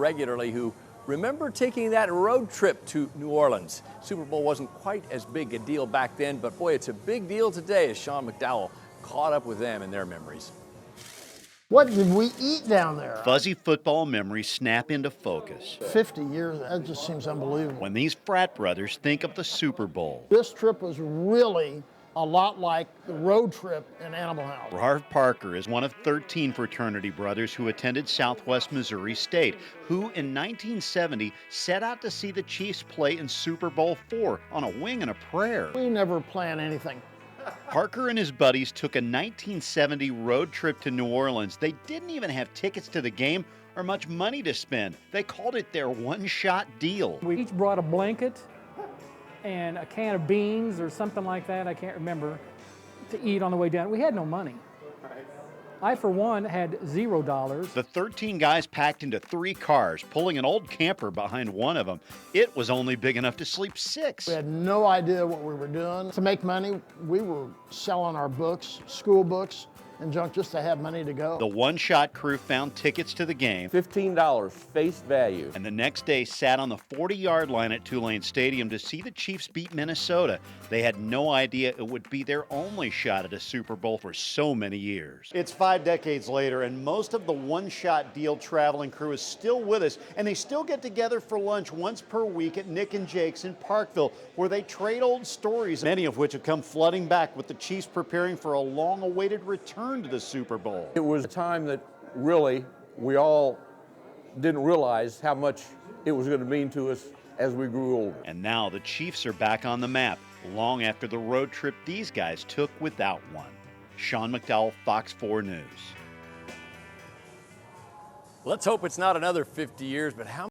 regularly who remember taking that road trip to New Orleans. Super Bowl wasn't quite as big a deal back then, but boy, it's a big deal today as Sean McDowell caught up with them in their memories. What did we eat down there? Fuzzy football memories snap into focus 50 years, that just seems unbelievable. when these frat brothers think of the Super Bowl. This trip was really a lot like the road trip in Animal House. Harv Parker is one of 13 fraternity brothers who attended Southwest Missouri State, who in 1970 set out to see the Chiefs play in Super Bowl IV on a wing and a prayer. We never plan anything. Parker and his buddies took a 1970 road trip to New Orleans. They didn't even have tickets to the game or much money to spend. They called it their one-shot deal. We each brought a blanket and a can of beans or something like that, I can't remember, to eat on the way down. We had no money. I, for one, had $0. The 13 guys packed into 3 cars, pulling an old camper behind one of them. It was only big enough to sleep 6. We had no idea what we were doing. To make money, we were selling our books, school books, and junk just to have money to go. The one-shot crew found tickets to the game, $15 face value. and the next day sat on the 40-yard line at Tulane Stadium to see the Chiefs beat Minnesota. They had no idea it would be their only shot at a Super Bowl for so many years. It's 5 decades later, and most of the one-shot deal traveling crew is still with us, and they still get together for lunch once per week at Nick and Jake's in Parkville, where they trade old stories, many of which have come flooding back with the Chiefs preparing for a long-awaited return to the Super Bowl. It was a time that really we all didn't realize how much it was going to mean to us as we grew older. And now the Chiefs are back on the map, long after the road trip these guys took without one. Sean McDowell, Fox 4 News. Let's hope it's not another 50 years, but how